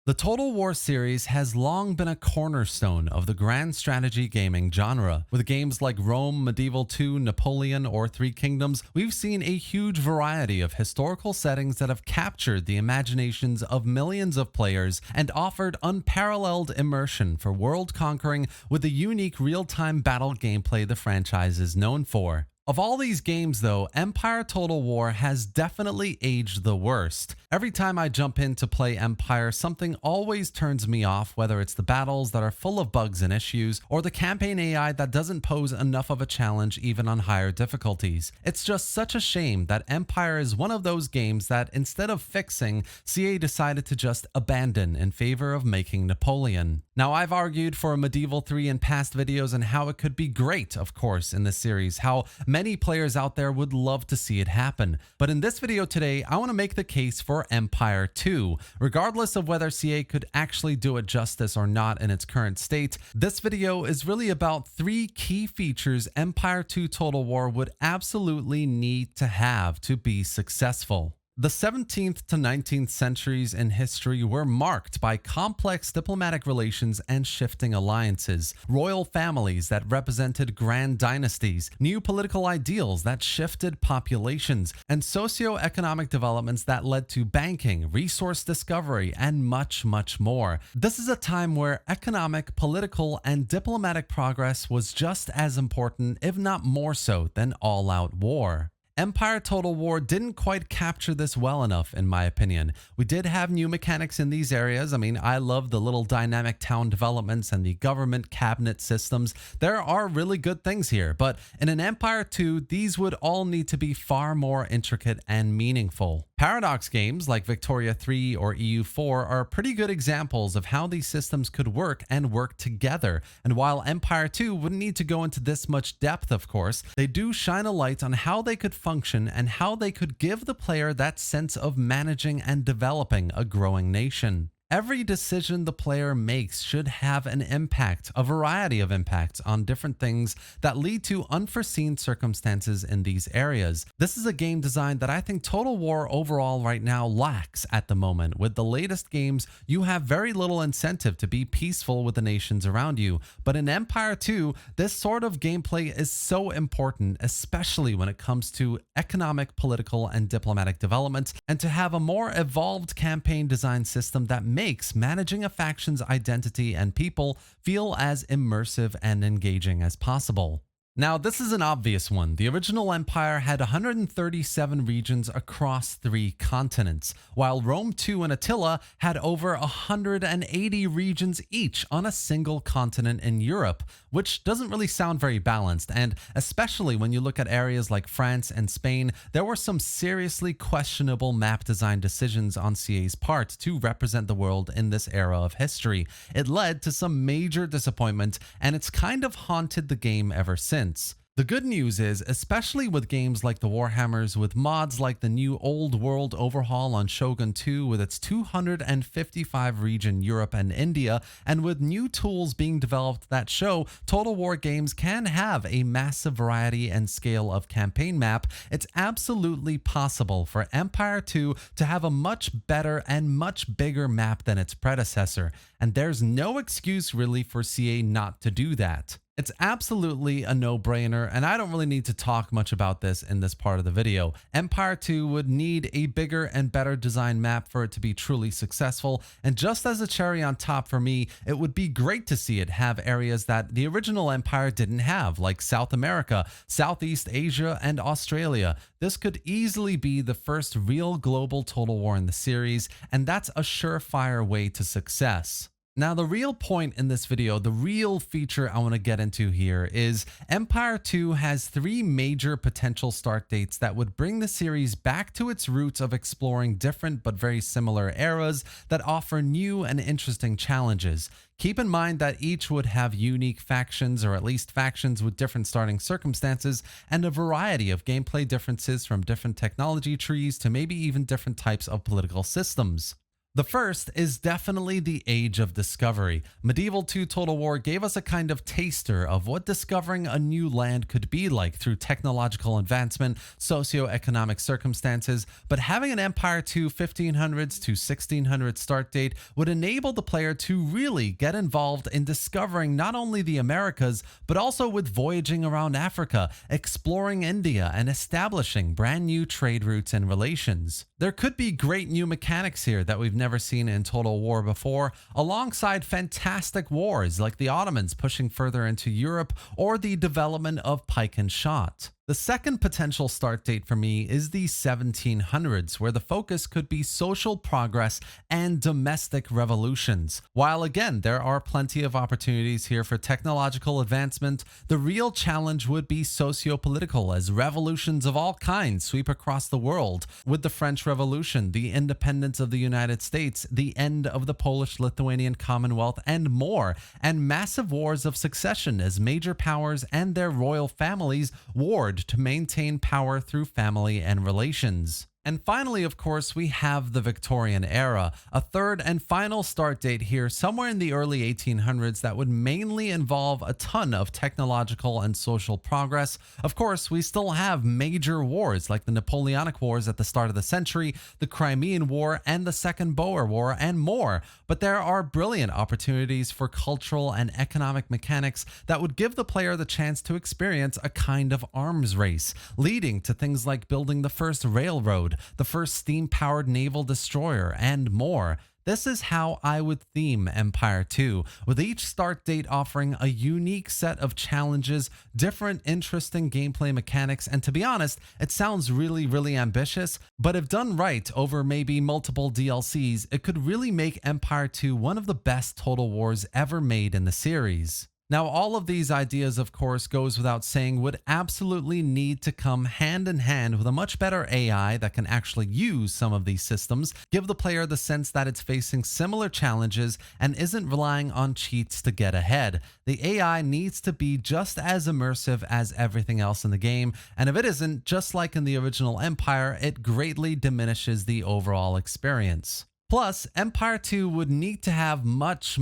The Total War series has long been a cornerstone of the grand strategy gaming genre. With games like Rome, Medieval 2, Napoleon, or Three Kingdoms, we've seen a huge variety of historical settings that have captured the imaginations of millions of players and offered unparalleled immersion for world conquering with the unique real-time battle gameplay the franchise is known for. Of all these games though, Empire Total War has definitely aged the worst. Every time I jump in to play Empire, something always turns me off, whether it's the battles that are full of bugs and issues, or the campaign AI that doesn't pose enough of a challenge even on higher difficulties. It's just such a shame that Empire is one of those games that instead of fixing, CA decided to just abandon in favor of making Napoleon. Now I've argued for Medieval 3 in past videos and how it could be great, of course, in this series, how many players out there would love to see it happen. But in this video today, I want to make the case for Empire 2. Regardless of whether CA could actually do it justice or not in its current state, this video is really about three key features Empire 2 Total War would absolutely need to have to be successful. The 17th to 19th centuries in history were marked by complex diplomatic relations and shifting alliances, royal families that represented grand dynasties, new political ideals that shifted populations, and socio-economic developments that led to banking, resource discovery, and much, much more. This is a time where economic, political, and diplomatic progress was just as important, if not more so, than all-out war. Empire Total War didn't quite capture this well enough, in my opinion. We did have new mechanics in these areas. I mean, I love the little dynamic town developments and the government cabinet systems. There are really good things here, but in an Empire 2, these would all need to be far more intricate and meaningful. Paradox games like Victoria 3 or EU4 are pretty good examples of how these systems could work and work together. And while Empire 2 wouldn't need to go into this much depth, of course, they do shine a light on how they could function and how they could give the player that sense of managing and developing a growing nation. Every decision the player makes should have an impact, a variety of impacts on different things that lead to unforeseen circumstances in these areas. This is a game design that I think Total War overall right now lacks at the moment. With the latest games, you have very little incentive to be peaceful with the nations around you. But in Empire 2, this sort of gameplay is so important, especially when it comes to economic, political, and diplomatic development, and to have a more evolved campaign design system that makes managing a faction's identity and people feel as immersive and engaging as possible. Now, this is an obvious one. The original Empire had 137 regions across 3 continents, while Rome 2 and Attila had over 180 regions each on a single continent in Europe, which doesn't really sound very balanced, and especially when you look at areas like France and Spain, there were some seriously questionable map design decisions on CA's part to represent the world in this era of history. It led to some major disappointment, and it's kind of haunted the game ever since. The good news is, especially with games like the Warhammers, with mods like the new Old World overhaul on Shogun 2 with its 255 region Europe and India, and with new tools being developed that show Total War games can have a massive variety and scale of campaign map, it's absolutely possible for Empire 2 to have a much better and much bigger map than its predecessor, and there's no excuse really for CA not to do that. It's absolutely a no-brainer, and I don't really need to talk much about this in this part of the video. Empire 2 would need a bigger and better design map for it to be truly successful, and just as a cherry on top for me, it would be great to see it have areas that the original Empire didn't have, like South America, Southeast Asia, and Australia. This could easily be the first real global Total War in the series, and that's a surefire way to success. Now, the real point in this video, the real feature I want to get into here is Empire 2 has 3 major potential start dates that would bring the series back to its roots of exploring different but very similar eras that offer new and interesting challenges. Keep in mind that each would have unique factions, or at least factions with different starting circumstances, and a variety of gameplay differences from different technology trees to maybe even different types of political systems. The first is definitely the Age of Discovery. Medieval 2 Total War gave us a kind of taster of what discovering a new land could be like through technological advancement, socio-economic circumstances, but having an Empire 2 1500s to 1600 start date would enable the player to really get involved in discovering not only the Americas, but also with voyaging around Africa, exploring India, and establishing brand new trade routes and relations. There could be great new mechanics here that we've never seen in Total War before, alongside fantastic wars like the Ottomans pushing further into Europe or the development of pike and shot. The second potential start date for me is the 1700s, where the focus could be social progress and domestic revolutions. While again, there are plenty of opportunities here for technological advancement, the real challenge would be socio-political as revolutions of all kinds sweep across the world, with the French Revolution, the independence of the United States, the end of the Polish-Lithuanian Commonwealth, and more, and massive wars of succession as major powers and their royal families warred to maintain power through family and relations. And finally, of course, we have the Victorian Era, a third and final start date here somewhere in the early 1800s that would mainly involve a ton of technological and social progress. Of course, we still have major wars like the Napoleonic Wars at the start of the century, the Crimean War, and the Second Boer War, and more. But there are brilliant opportunities for cultural and economic mechanics that would give the player the chance to experience a kind of arms race, leading to things like building the first railroad, the first steam-powered naval destroyer, and more. This is how I would theme Empire 2, with each start date offering a unique set of challenges, different interesting gameplay mechanics, and to be honest, it sounds really ambitious, but if done right over maybe multiple DLCs, it could really make Empire 2 one of the best Total Wars ever made in the series. Now, all of these ideas, of course, goes without saying, would absolutely need to come hand in hand with a much better AI that can actually use some of these systems, give the player the sense that it's facing similar challenges and isn't relying on cheats to get ahead. The AI needs to be just as immersive as everything else in the game, and if it isn't, just like in the original Empire, it greatly diminishes the overall experience. Plus, Empire 2 would need to have much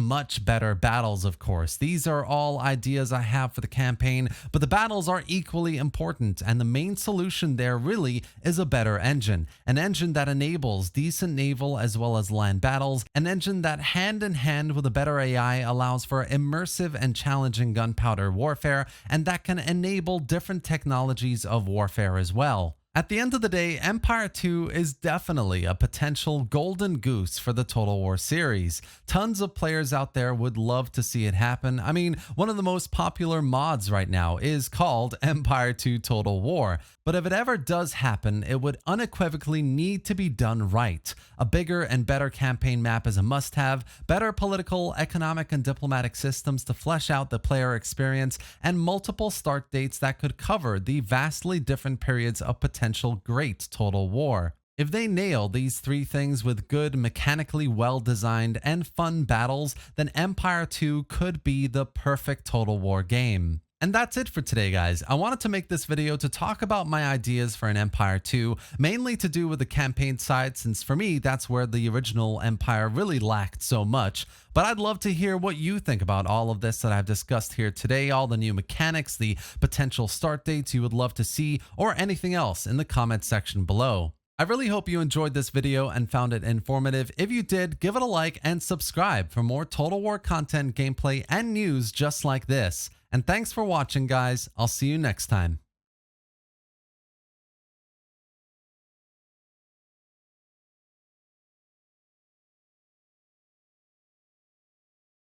better battles, of course. These are all ideas I have for the campaign, but the battles are equally important, and the main solution there really is a better engine. An engine that enables decent naval as well as land battles, an engine that hand in hand with a better AI allows for immersive and challenging gunpowder warfare, and that can enable different technologies of warfare as well. At the end of the day, Empire 2 is definitely a potential golden goose for the Total War series. Tons of players out there would love to see it happen. I mean, one of the most popular mods right now is called Empire 2 Total War. But if it ever does happen, it would unequivocally need to be done right. A bigger and better campaign map is a must-have, better political, economic, and diplomatic systems to flesh out the player experience, and multiple start dates that could cover the vastly different periods of potential great Total War. If they nail these three things with good, mechanically well-designed, and fun battles, then Empire 2 could be the perfect Total War game. And that's it for today, guys. I wanted to make this video to talk about my ideas for an Empire 2, mainly to do with the campaign side, since for me, that's where the original Empire really lacked so much. But I'd love to hear what you think about all of this that I've discussed here today, all the new mechanics, the potential start dates you would love to see, or anything else in the comment section below. I really hope you enjoyed this video and found it informative. If you did, give it a like and subscribe for more Total War content, gameplay, and news just like this. And thanks for watching, guys. I'll see you next time.